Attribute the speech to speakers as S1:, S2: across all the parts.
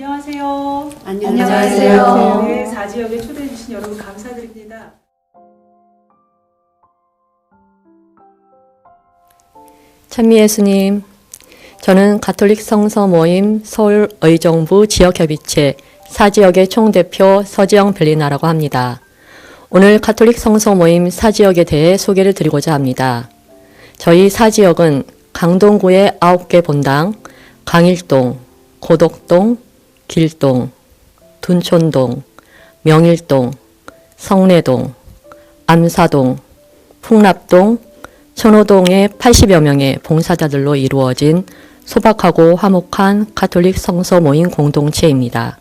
S1: 안녕하세요.
S2: 안녕하세요.
S1: 네, 4지역에 초대해 주신 여러분 감사드립니다.
S3: 찬미예수님, 저는 가톨릭 성서 모임 서울의정부 지역협의체 4지역의 총대표 서지영 벨리나라고 합니다. 오늘 가톨릭 성서 모임 4지역에 대해 소개를 드리고자 합니다. 저희 4지역은 강동구의 9개 본당, 강일동, 고덕동, 길동, 둔촌동, 명일동, 성내동, 암사동, 풍납동, 천호동의 80여 명의 봉사자들로 이루어진 소박하고 화목한 가톨릭 성서 모임 공동체입니다.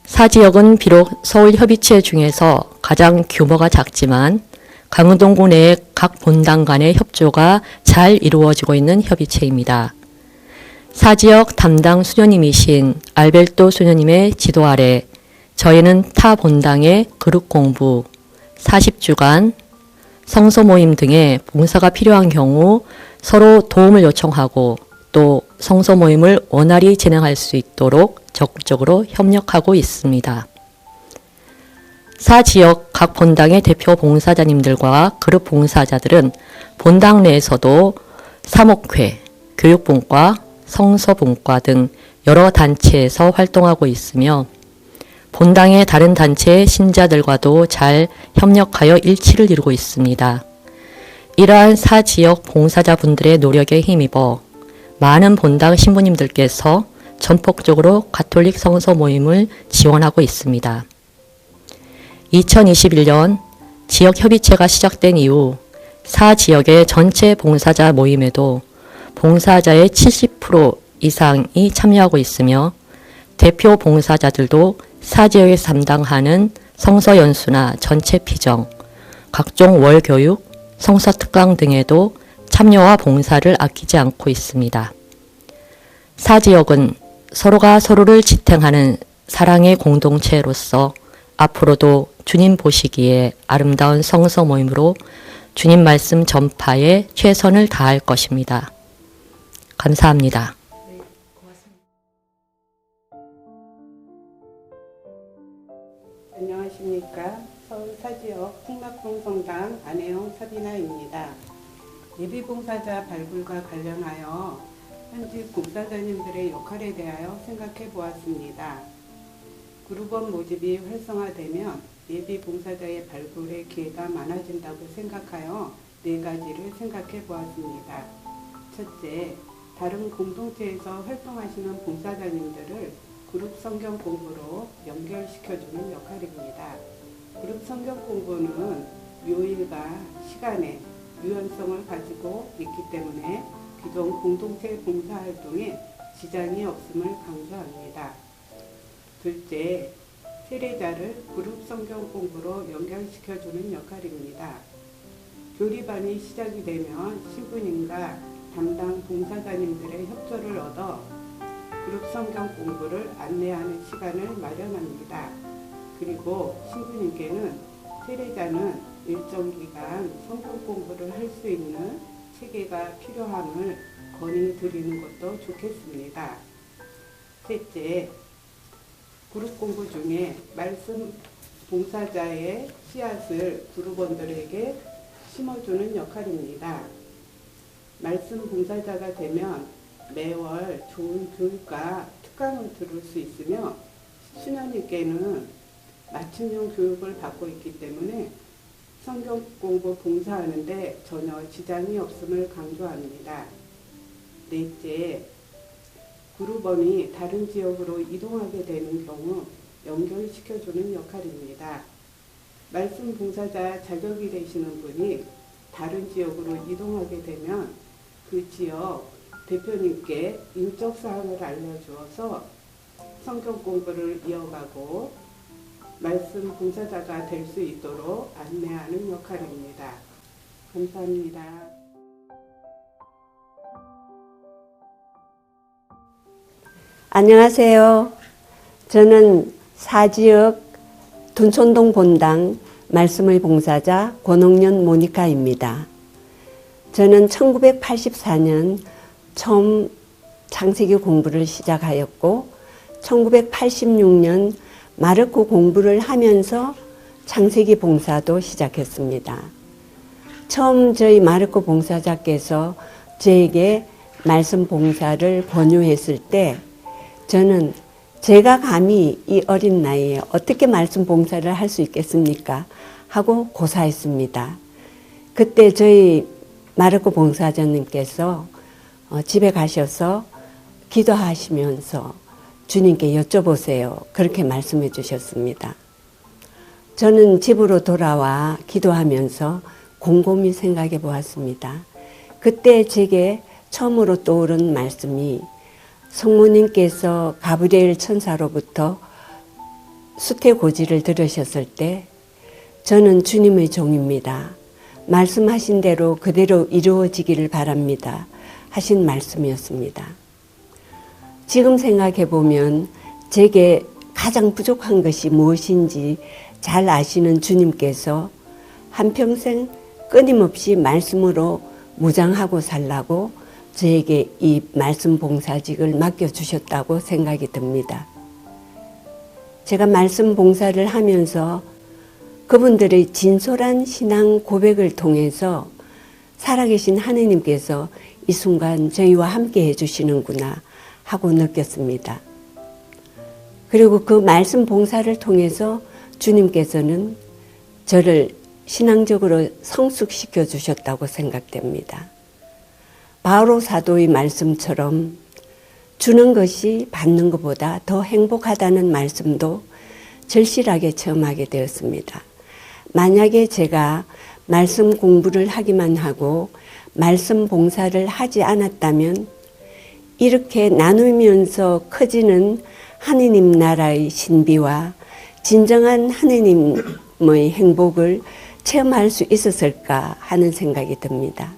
S3: 4지역은 비록 서울협의체 중에서 가장 규모가 작지만 강동구 내의 각 본당 간의 협조가 잘 이루어지고 있는 협의체입니다. 4지역 담당 수녀님이신 알베르토 수녀님의 지도 아래 저희는 타 본당의 그룹 공부, 40주간, 성서 모임 등의 봉사가 필요한 경우 서로 도움을 요청하고 또 성서 모임을 원활히 진행할 수 있도록 적극적으로 협력하고 있습니다. 4지역 각 본당의 대표 봉사자님들과 그룹 봉사자들은 본당 내에서도 사목회, 교육분과, 성서분과 등 여러 단체에서 활동하고 있으며 본당의 다른 단체의 신자들과도 잘 협력하여 일치를 이루고 있습니다. 이러한 4지역 봉사자분들의 노력에 힘입어 많은 본당 신부님들께서 전폭적으로 가톨릭 성서 모임을 지원하고 있습니다. 2021년 지역협의체가 시작된 이후 4지역의 전체 봉사자 모임에도 봉사자의 70% 이상이 참여하고 있으며 대표 봉사자들도 4지역에서 담당하는 성서 연수나 전체 피정, 각종 월교육, 성서 특강 등에도 참여와 봉사를 아끼지 않고 있습니다. 4지역은 서로가 서로를 지탱하는 사랑의 공동체로서 앞으로도 주님 보시기에 아름다운 성서 모임으로 주님 말씀 전파에 최선을 다할 것입니다. 감사합니다.
S1: 네, 고맙습니다.
S2: 안녕하십니까. 서울 4지역 풍납동 성당 안혜영 서비나입니다. 예비봉사자 발굴과 관련하여 현직 봉사자님들의 역할에 대하여 생각해 보았습니다. 그룹원 모집이 활성화되면 예비봉사자의 발굴의 기회가 많아진다고 생각하여 4가지를 생각해 보았습니다. 첫째, 다른 공동체에서 활동하시는 봉사자님들을 그룹 성경 공부로 연결시켜주는 역할입니다. 그룹 성경 공부는 묘일과 시간의 유연성을 가지고 있기 때문에 기존 공동체 봉사활동에 지장이 없음을 강조합니다. 둘째, 세례자를 그룹 성경 공부로 연결시켜주는 역할입니다. 교리반이 시작이 되면 신부님과 담당 봉사자님들의 협조를 얻어 그룹 성경 공부를 안내하는 시간을 마련합니다. 그리고 신부님께는 세례자는 일정 기간 성경 공부를 할 수 있는 체계가 필요함을 건의드리는 것도 좋겠습니다. 셋째, 그룹 공부 중에 말씀 봉사자의 씨앗을 그룹원들에게 심어주는 역할입니다. 말씀 봉사자가 되면 매월 좋은 교육과 특강을 들을 수 있으며 수녀님께는 맞춤형 교육을 받고 있기 때문에 성경 공부 봉사하는데 전혀 지장이 없음을 강조합니다. 넷째, 그룹원이 다른 지역으로 이동하게 되는 경우 연결시켜주는 역할입니다. 말씀 봉사자 자격이 되시는 분이 다른 지역으로 이동하게 되면 그 지역 대표님께 인적사항을 알려주어서 성경 공부를 이어가고 말씀 봉사자가 될 수 있도록 안내하는 역할입니다. 감사합니다.
S4: 안녕하세요. 저는 4지역 둔촌동 본당 말씀의 봉사자 권옥년 모니카입니다. 저는 1984년 처음 창세기 공부를 시작하였고 1986년 마르코 공부를 하면서 창세기 봉사도 시작했습니다. 처음 저희 마르코 봉사자께서 저에게 말씀 봉사를 권유했을 때 저는 제가 감히 이 어린 나이에 어떻게 말씀 봉사를 할 수 있겠습니까? 하고 고사했습니다. 그때 저희 마르코 봉사자님께서 집에 가셔서 기도하시면서 주님께 여쭤보세요. 그렇게 말씀해 주셨습니다. 저는 집으로 돌아와 기도하면서 곰곰이 생각해 보았습니다. 그때 제게 처음으로 떠오른 말씀이 성모님께서 가브리엘 천사로부터 수태고지를 들으셨을 때 저는 주님의 종입니다. 말씀하신 대로 그대로 이루어지기를 바랍니다. 하신 말씀이었습니다. 지금 생각해 보면 제게 가장 부족한 것이 무엇인지 잘 아시는 주님께서 한평생 끊임없이 말씀으로 무장하고 살라고 저에게 이 말씀 봉사직을 맡겨주셨다고 생각이 듭니다. 제가 말씀 봉사를 하면서 그분들의 진솔한 신앙 고백을 통해서 살아계신 하느님께서 이 순간 저희와 함께 해주시는구나 하고 느꼈습니다. 그리고 그 말씀 봉사를 통해서 주님께서는 저를 신앙적으로 성숙시켜 주셨다고 생각됩니다. 바오로 사도의 말씀처럼 주는 것이 받는 것보다 더 행복하다는 말씀도 절실하게 체험하게 되었습니다. 만약에 제가 말씀 공부를 하기만 하고 말씀 봉사를 하지 않았다면 이렇게 나누면서 커지는 하느님 나라의 신비와 진정한 하느님의 행복을 체험할 수 있었을까 하는 생각이 듭니다.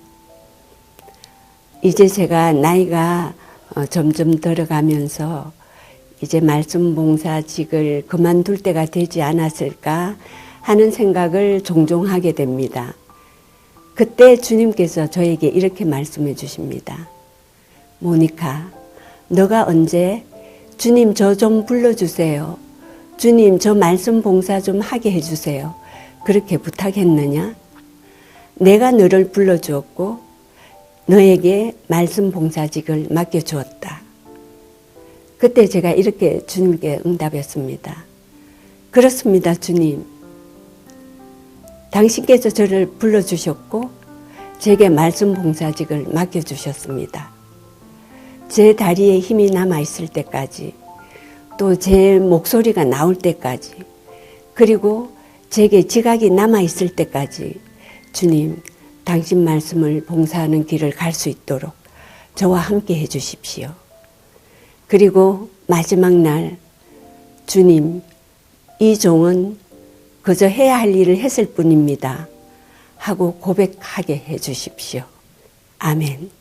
S4: 이제 제가 나이가 점점 들어가면서 이제 말씀 봉사직을 그만둘 때가 되지 않았을까 하는 생각을 종종 하게 됩니다. 그때 주님께서 저에게 이렇게 말씀해 주십니다. 모니카, 너가 언제 주님 저 좀 불러주세요. 주님 저 말씀 봉사 좀 하게 해주세요. 그렇게 부탁했느냐? 내가 너를 불러주었고 너에게 말씀 봉사직을 맡겨주었다. 그때 제가 이렇게 주님께 응답했습니다. 그렇습니다, 주님. 당신께서 저를 불러주셨고 제게 말씀 봉사직을 맡겨주셨습니다. 제 다리에 힘이 남아있을 때까지 또 제 목소리가 나올 때까지 그리고 제게 지각이 남아있을 때까지 주님, 당신 말씀을 봉사하는 길을 갈 수 있도록 저와 함께 해주십시오. 그리고 마지막 날 주님, 이 종은 그저 해야 할 일을 했을 뿐입니다. 하고 고백하게 해주십시오. 아멘.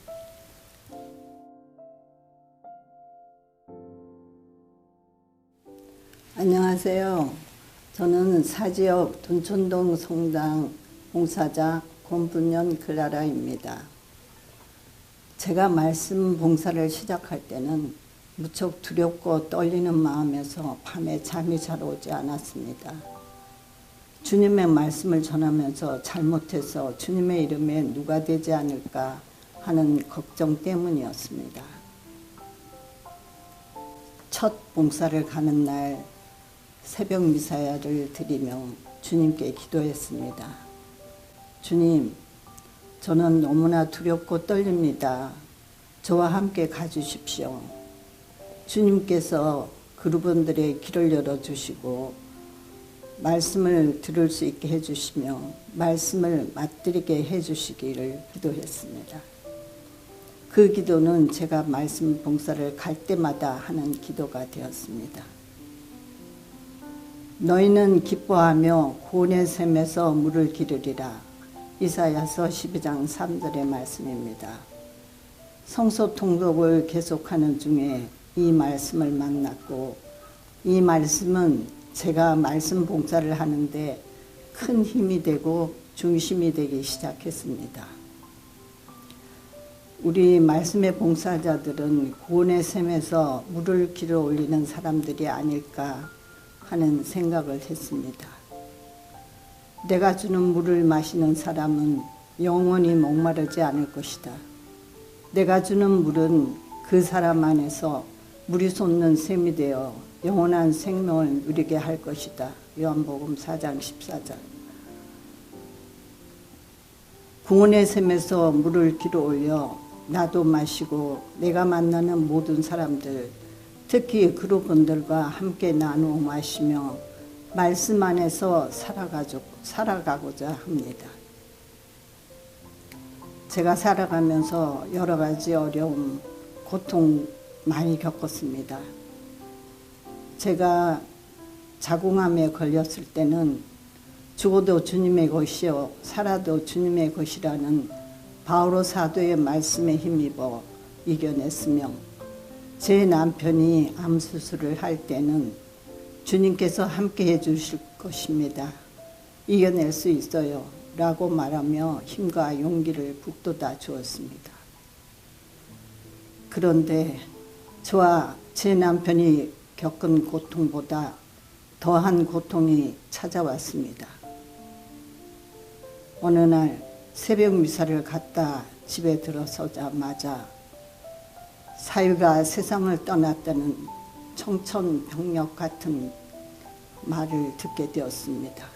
S5: 안녕하세요. 저는 사지역 둔촌동 성당 봉사자 권분연 클라라입니다. 제가 말씀 봉사를 시작할 때는 무척 두렵고 떨리는 마음에서 밤에 잠이 잘 오지 않았습니다. 주님의 말씀을 전하면서 잘못해서 주님의 이름에 누가 되지 않을까 하는 걱정 때문이었습니다. 첫 봉사를 가는 날 새벽 미사야를 드리며 주님께 기도했습니다. 주님, 저는 너무나 두렵고 떨립니다. 저와 함께 가주십시오. 주님께서 그분들의 길을 열어주시고 말씀을 들을 수 있게 해주시며 말씀을 맛들게 해주시기를 기도했습니다. 그 기도는 제가 말씀 봉사를 갈 때마다 하는 기도가 되었습니다. 너희는 기뻐하며 고운의 샘에서 물을 기르리라. 이사야서 12장 3절의 말씀입니다. 성서 통독을 계속하는 중에 이 말씀을 만났고 이 말씀은 제가 말씀 봉사를 하는데 큰 힘이 되고 중심이 되기 시작했습니다. 우리 말씀의 봉사자들은 구원의 샘에서 물을 길어 올리는 사람들이 아닐까 하는 생각을 했습니다. 내가 주는 물을 마시는 사람은 영원히 목마르지 않을 것이다. 내가 주는 물은 그 사람 안에서 물이 솟는 샘이 되어 영원한 생명을 누리게 할 것이다. 요한복음 4장 14절. 구원의 샘에서 물을 길어 올려 나도 마시고 내가 만나는 모든 사람들, 특히 그룹원들과 함께 나누어 마시며 말씀 안에서 살아가고자 합니다. 제가 살아가면서 여러 가지 어려움, 고통 많이 겪었습니다. 제가 자궁암에 걸렸을 때는 죽어도 주님의 것이요 살아도 주님의 것이라는 바오로 사도의 말씀에 힘입어 이겨냈으며, 제 남편이 암 수술을 할 때는 주님께서 함께 해주실 것입니다. 이겨낼 수 있어요 라고 말하며 힘과 용기를 북돋아 주었습니다. 그런데 저와 제 남편이 겪은 고통보다 더한 고통이 찾아왔습니다. 어느 날 새벽 미사를 갔다 집에 들어서자마자 사유가 세상을 떠났다는 청천벽력 같은 말을 듣게 되었습니다.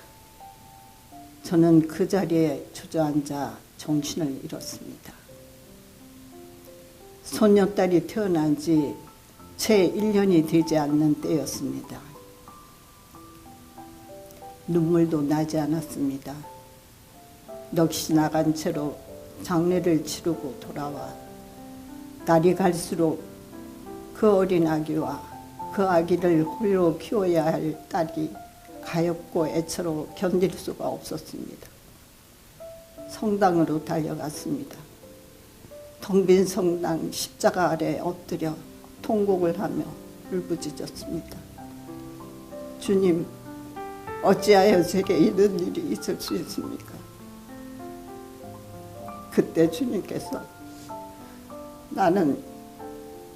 S5: 저는 그 자리에 주저앉아 정신을 잃었습니다. 손녀딸이 태어난 지 채 1년이 되지 않는 때였습니다. 눈물도 나지 않았습니다. 넋이 나간 채로 장례를 치르고 돌아와 날이 갈수록 그 어린 아기와 그 아기를 홀로 키워야 할 딸이 가엾고 애처로 견딜 수가 없었습니다. 성당으로 달려갔습니다. 텅 빈 성당 십자가 아래 엎드려 통곡을 하며 울부짖었습니다. 주님, 어찌하여 제게 이런 일이 있을 수 있습니까? 그때 주님께서 나는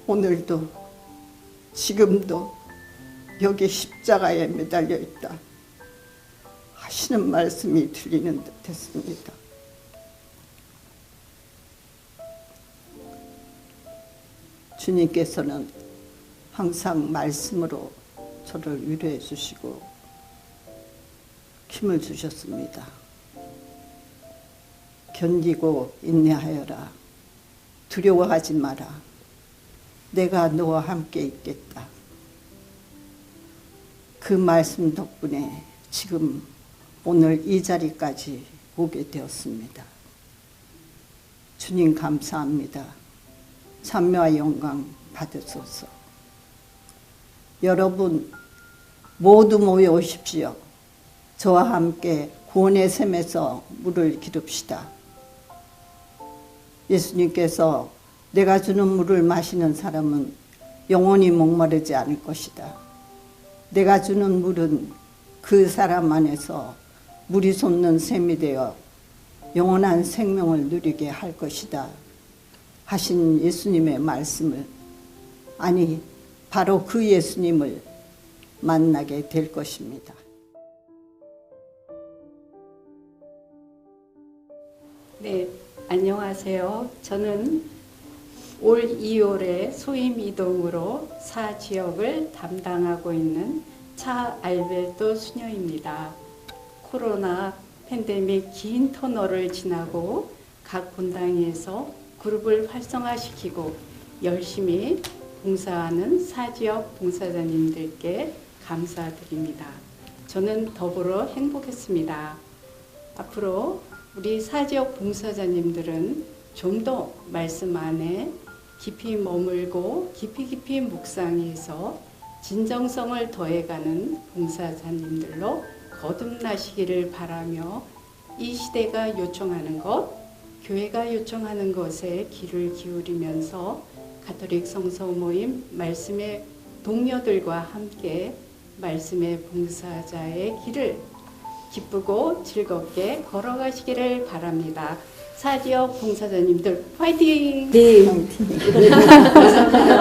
S5: 오늘도 지금도 여기 십자가에 매달려 있다 하시는 말씀이 들리는 듯 했습니다. 주님께서는 항상 말씀으로 저를 위로해 주시고 힘을 주셨습니다. 견디고 인내하여라. 두려워하지 마라. 내가 너와 함께 있겠다. 그 말씀 덕분에 지금 오늘 이 자리까지 오게 되었습니다. 주님 감사합니다. 찬미와 영광 받으소서. 여러분 모두 모여오십시오. 저와 함께 구원의 샘에서 물을 기릅시다. 예수님께서 내가 주는 물을 마시는 사람은 영원히 목마르지 않을 것이다. 내가 주는 물은 그 사람 안에서 물이 솟는 샘이 되어 영원한 생명을 누리게 할 것이다 하신 예수님의 말씀을, 아니 바로 그 예수님을 만나게 될 것입니다.
S6: 네, 안녕하세요. 저는 올 2월에 소임 이동으로 사 지역을 담당하고 있는 차 알베르토 수녀입니다. 코로나 팬데믹 긴 터널을 지나고 각 본당에서 그룹을 활성화시키고 열심히 봉사하는 사지역 봉사자님들께 감사드립니다. 저는 더불어 행복했습니다. 앞으로 우리 사지역 봉사자님들은 좀 더 말씀 안에 깊이 머물고 깊이 묵상해서 진정성을 더해가는 봉사자님들로 거듭나시기를 바라며, 이 시대가 요청하는 것, 교회가 요청하는 것에 귀를 기울이면서 가톨릭 성서 모임 말씀의 동료들과 함께 말씀의 봉사자의 길을 기쁘고 즐겁게 걸어가시기를 바랍니다. 사지역 봉사자님들 화이팅!
S4: 네.
S1: 감사합니다.